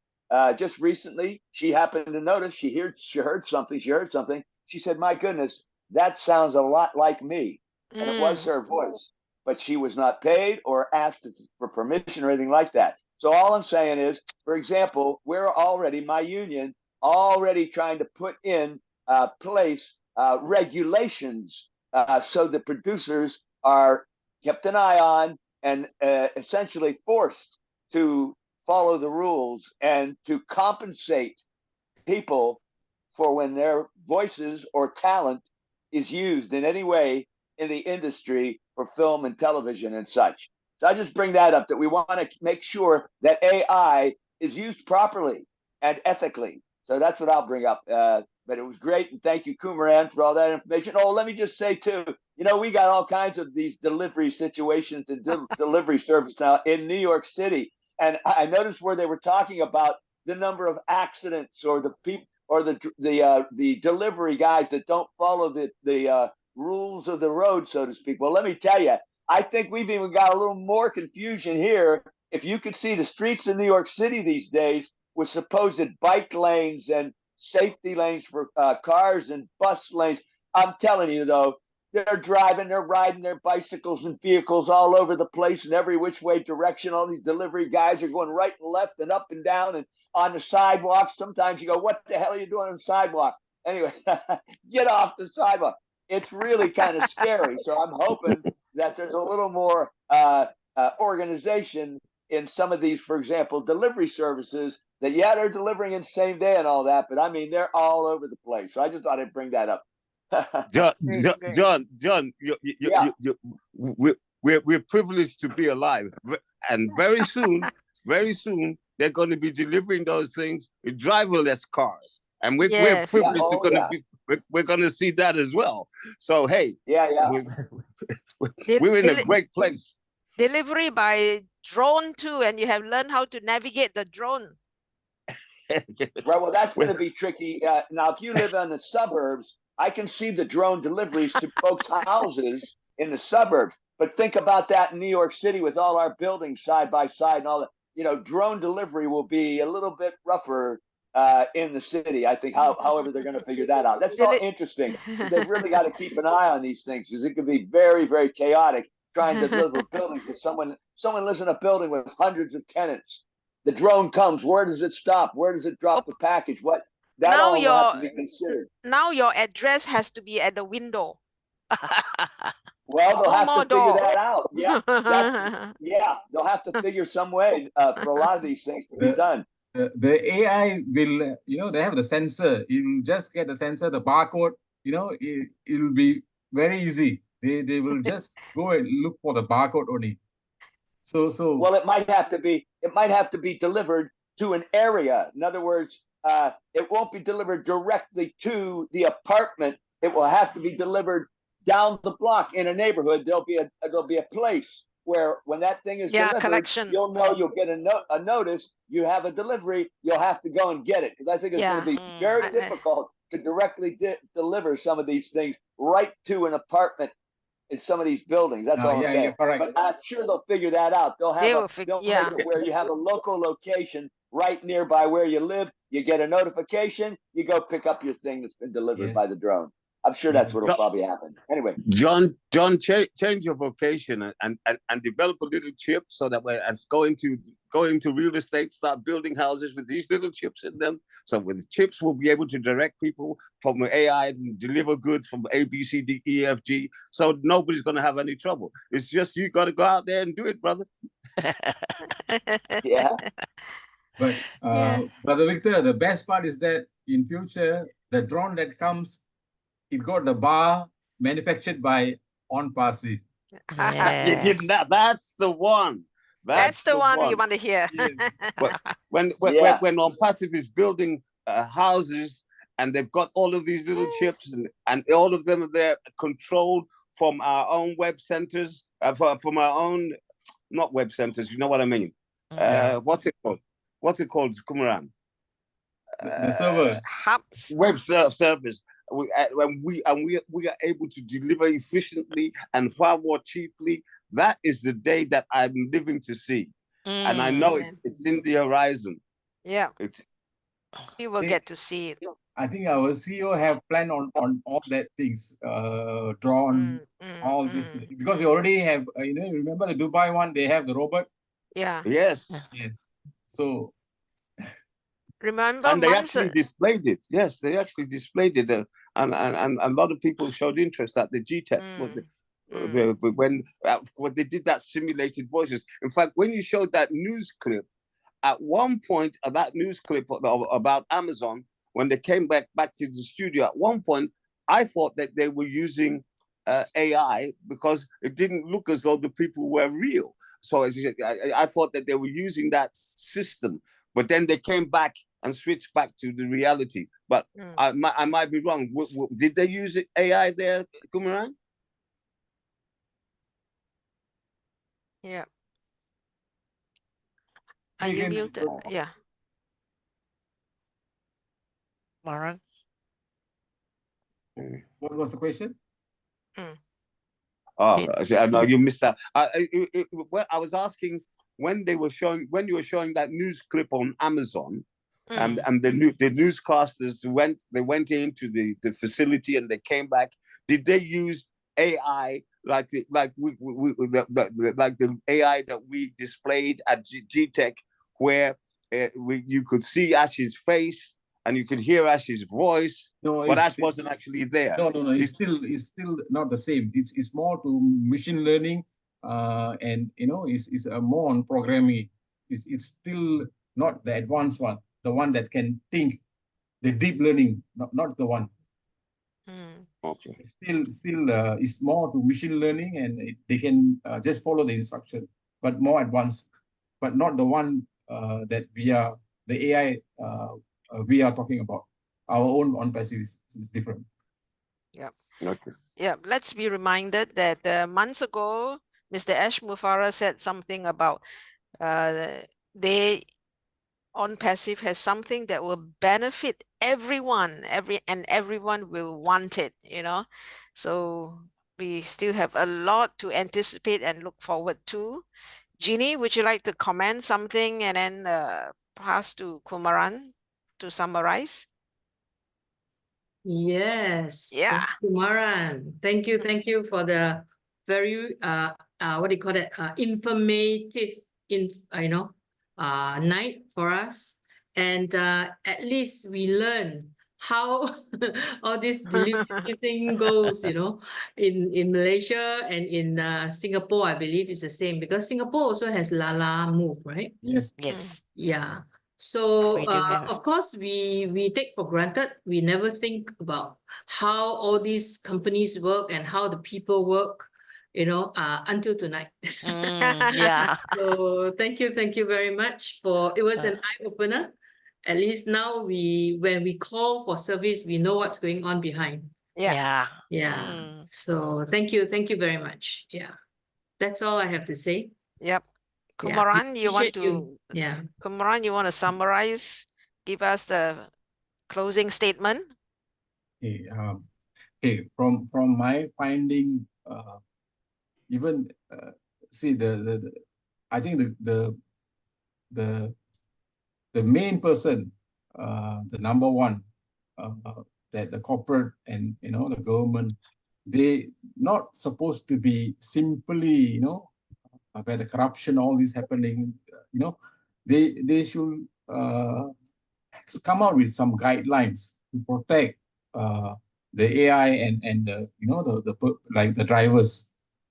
Just recently, she happened to notice she heard something. She said, "My goodness, that sounds a lot like me," and it was her voice, but she was not paid or asked for permission or anything like that. So all I'm saying is, for example, my union already trying to put in place regulations so the producers are kept an eye on and essentially forced to follow the rules and to compensate people for when their voices or talent is used in any way in the industry for film and television and such. So I just bring that up, that we want to make sure that AI is used properly and ethically. So that's what I'll bring up. But it was great, and thank you, Kumaran, for all that information. Oh, let me just say too, we got all kinds of these delivery situations and delivery service now in New York City, and I noticed where they were talking about the number of accidents or the people or the delivery guys that don't follow the rules of the road, so to speak. Well, let me tell you, I think we've even got a little more confusion here. If you could see the streets in New York City these days with supposed bike lanes and safety lanes for cars and bus lanes, I'm telling you, though, they're riding their bicycles and vehicles all over the place in every which way direction. All these delivery guys are going right and left and up and down and on the sidewalk. Sometimes you go, what the hell are you doing on the sidewalk? Anyway, get off the sidewalk. It's really kind of scary. So I'm hoping that there's a little more organization in some of these, for example, delivery services that, they're delivering in same day and all that, but I mean, they're all over the place. So I just thought I'd bring that up. John, we're privileged to be alive, and very soon, they're going to be delivering those things with driverless cars, and we're privileged. We're going to see that as well. So hey, we're in a great place. Delivery by drone too, and you have learned how to navigate the drone. Well, that's going to be tricky. Now, if you live in the suburbs, I can see the drone deliveries to folks' houses in the suburbs. But think about that in New York City with all our buildings side by side and all that. Drone delivery will be a little bit rougher in the city. I think, however, they're going to figure that out. That's all interesting. They've really got to keep an eye on these things because it can be very, very chaotic trying to deliver buildings with someone lives in a building with hundreds of tenants. The drone comes. Where does it stop? Where does it drop the package? What? That all will have to be considered. Now your address has to be at the window. Well, they'll have to figure that out. They'll have to figure some way for a lot of these things to be done. The AI will, they have the sensor. You'll just get the sensor, the barcode. It'll be very easy. They will just go and look for the barcode only. So well, it might have to be delivered to an area. In other words, it won't be delivered directly to the apartment. It will have to be delivered down the block in a neighborhood. There'll be a place where when that thing is delivered, collection. you'll know, you'll get a notice. You have a delivery. You'll have to go and get it, because I think it's going to be very difficult to directly deliver some of these things right to an apartment in some of these buildings. That's all I'm saying. But I'm sure they'll figure that out. They'll make it where you have a local location right nearby where you live. You get a notification. You go pick up your thing that's been delivered by the drone. I'm sure that's what'll probably happen. Anyway, John, change your vocation and develop a little chip so that way, and go into real estate, start building houses with these little chips in them. So with chips, we'll be able to direct people from AI and deliver goods from A, B, C, D, E, F, G. So nobody's going to have any trouble. It's just you got to go out there and do it, brother. Yeah. But Brother Victor, the best part is that in future, the drone that comes, it got the bar manufactured by ONPASSIVE. That's the one. That's the one we want to hear. When ONPASSIVE is building houses, and they've got all of these little chips, and all of them are there controlled from our own web centers, from our own, not web centers, you know what I mean? What's it called? What's it called, Kumaran? The server. Hubs. Web service. We are able to deliver efficiently and far more cheaply. That is the day that I'm living to see, and I know it's in the horizon. Yeah, we will get to see it. I think our CEO have planned on all that things, drone, all this, because you already have. Remember the Dubai one? They have the robot. Yeah. Yes. Yes. So. Remember, and they actually displayed it. Yes, they actually displayed it, and a lot of people showed interest at the GTEC. When they did that simulated voices. In fact, when you showed that news clip, at one point of that news clip about Amazon, when they came back to the studio, at one point, I thought that they were using AI because it didn't look as though the people were real. So I thought that they were using that system. But then they came back and switched back to the reality. But I might be wrong. Did they use AI there, Kumaran? Yeah. Are you muted? Yeah. Kumaran? What was the question? Oh, no, you missed that. I was asking when you were showing that news clip on Amazon, and the newscasters went into the facility and they came back. Did they use AI like the AI that we displayed at GTEC, where you could see Ash's face and you could hear Ash's voice, but Ash wasn't actually there? No. It's still not the same. It's more to machine learning. And it's more on programming. It's still not the advanced one, the one that can think, the deep learning, not the one. Okay. It's more to machine learning, and they can just follow the instruction, but more advanced, but not the one that the AI we are talking about. Our own ONPASSIVE is different. Yeah. Okay. Yeah. Let's be reminded that months ago, Mr. Ash Mufareh said something about ONPASSIVE has something that will benefit everyone, everyone will want it, So we still have a lot to anticipate and look forward to. Jeannie, would you like to comment something and then pass to Kumaran to summarize? Yes. Yeah. Kumaran, thank you for the very what do you call it? Informative night for us, and at least we learn how all this delivery thing goes, in Malaysia and in Singapore. I believe it's the same, because Singapore also has Lala Move, right? Yes. Yes. Yeah. So We do have. of course we take for granted. We never think about how all these companies work and how the people work, until tonight. Yeah. So thank you very much it was an eye-opener. At least now when we call for service, we know what's going on behind. Yeah. Yeah. So thank you very much. Yeah. That's all I have to say. Yep. Yeah. Kumaran, you want Appreciate to Yeah. Kumaran, you want to summarize? Give us the closing statement. Okay, from my finding, even see I think the main person, the number one, that the corporate and the government, they not supposed to be simply where the corruption, all this happening, they should come out with some guidelines to protect the AI and the like the drivers.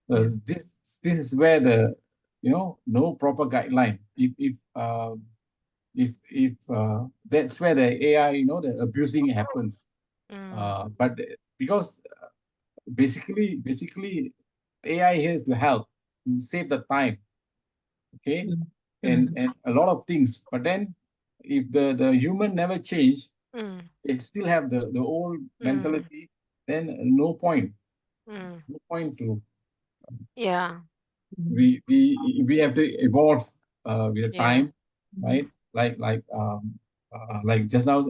This is where the no proper guideline. If that's where the AI the abusing happens. But because basically AI here to help to save the time, okay, and a lot of things. But then if the human never change, they still have the old mentality, then no point to Yeah. we have to evolve with the time, right? Like just now,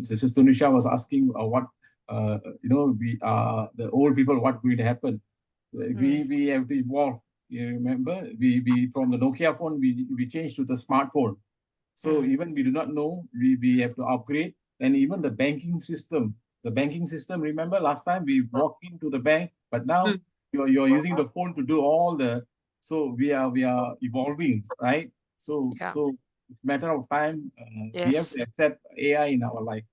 Sister Tunisha was asking what we the old people, what will happen. We have to evolve. You remember, we from the Nokia phone we changed to the smartphone. So even we do not know, we have to upgrade. And even the banking system, remember last time we walked into the bank, but now you're using the phone to do all the. So we are evolving, right? So it's a matter of time. We have to accept AI in our life.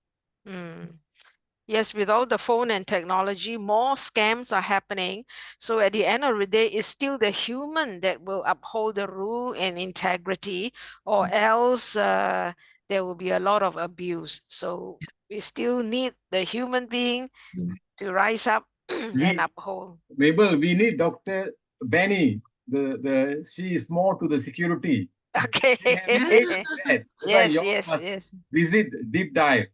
Yes, with all the phone and technology, more scams are happening. So at the end of the day, it's still the human that will uphold the rule and integrity, or else there will be a lot of abuse. So we still need the human being to rise up and uphold. Mabel, we need Dr. Benny. She is more to the security. Okay. Yes. Visit deep dive.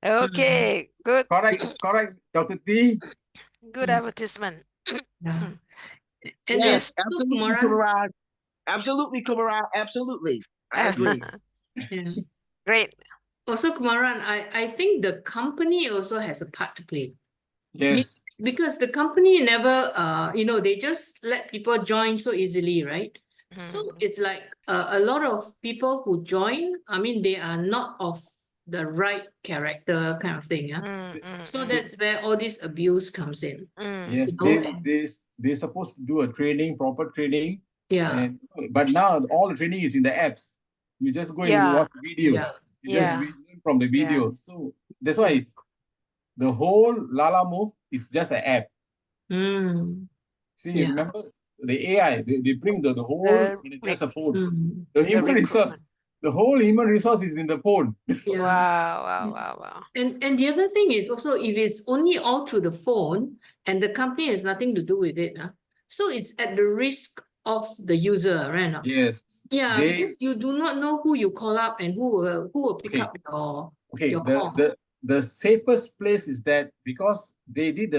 Okay, good. Correct, Dr. T. Good advertisement. Yes, absolutely, Kumaran. Absolutely, Kumaran. Absolutely. I agree. Great. Also, Kumaran, I think the company also has a part to play. Yes. Because the company never, they just let people join so easily, right? So it's like a lot of people who join, I mean, they are not of the right character kind of thing. Yeah. So that's where all this abuse comes in. Yes, they're supposed to do a proper training. Yeah. But now all the training is in the apps. You just go and watch the video. You just learn from the video. So that's why the whole Lala move is just an app. See, remember the AI, they bring the whole in just a phone. The human resource, the whole human resource is in the phone. Wow. And the other thing is also, if it's only all through the phone and the company has nothing to do with it, so it's at the risk of the user, right? Yes. Yeah, because you do not know who you call up and who will pick up your call. The safest place is that because they did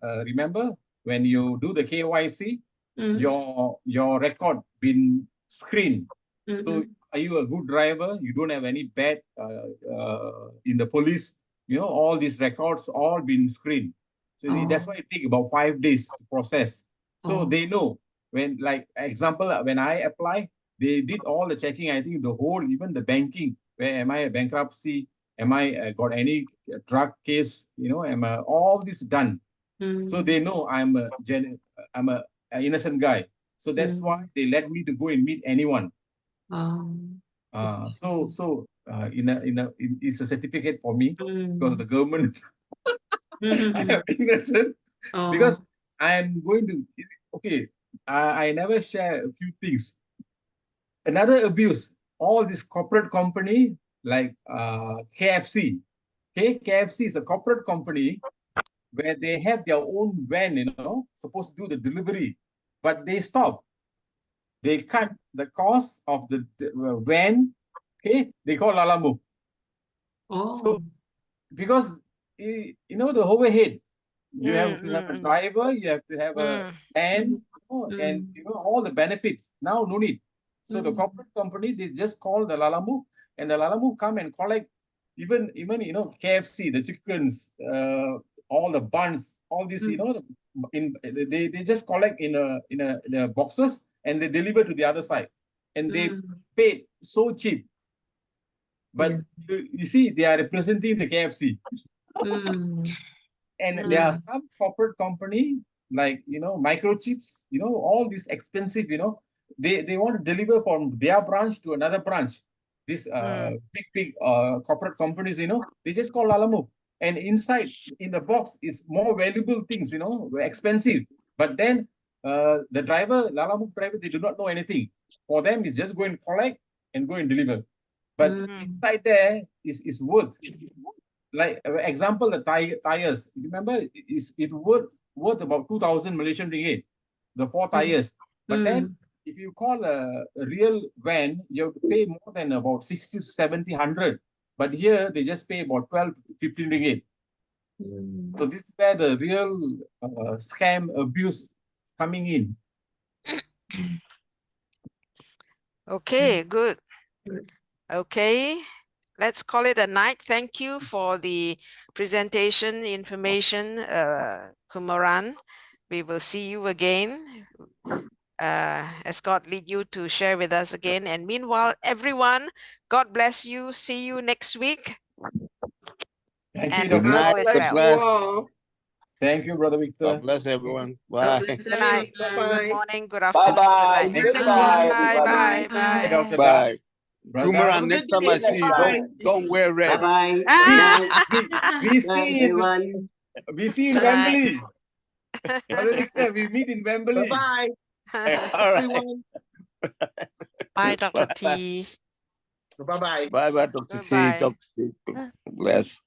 remember when you do the KYC, your record been screened. So are you a good driver? You don't have any bad in the police. All these records all been screened. So that's why it takes about 5 days to process. So they know when, like example, when I apply, they did all the checking. I think the whole, even the banking, where am I a bankruptcy? Am I got any drug case? Am I all this done? So they know I'm a innocent guy. So that's why they let me to go and meet anyone. It's a certificate for me because the government I am innocent because I am going to I never share a few things. Another abuse all this corporate company like KFC. Okay, KFC is a corporate company where they have their own van, supposed to do the delivery, but they stop. They cut the cost of the van. Okay, they call Lalamu. Oh. So because the overhead, you have to have a driver, you have to have a van, and all the benefits. Now no need. So the corporate company, they just call the Lalamu, and the Lalamu come and collect even KFC, the chickens, all the buns, all this, they just collect in a boxes and they deliver to the other side, and they paid so cheap. But you see, they are representing the KFC. And there are some corporate company like microchips, all these expensive, they want to deliver from their branch to another branch. This big corporate companies, they just call Lalamu. And inside in the box is more valuable things, expensive. But then the driver, Lalamu driver, they do not know anything. For them, it's just go and collect and go and deliver. But inside there is worth. Like example, the tires. Remember, it worth about 2,000 Malaysian ringgit, the 4 tires. But then, if you call a real van, you have to pay more than about 60, 70, 100. But here they just pay about 12, 15 ringgit. So this is where the real scam abuse is coming in. Okay, good. Okay, let's call it a night. Thank you for the presentation information, Kumaran. We will see you again as God lead you to share with us again. And meanwhile, everyone, God bless you. See you next week. Thank and you, Good night. all is God well. bless. Thank you, Brother Victor. God bless everyone. Bye. Good night, good morning, good Bye afternoon, bye. good night. Goodbye, Bye, everybody. bye, bye. Dr. Bye. Brother. Kumaran, next time I see you, don't wear red. Bye-bye. We see Night, in everyone. we see in Good night. Wembley. Brother Victor, we meet in Wembley. Bye. All right. Everyone. Bye, Dr. Bye. T. Bye-bye. Bye, Dr. T. Goodbye. Dr. T. Bless.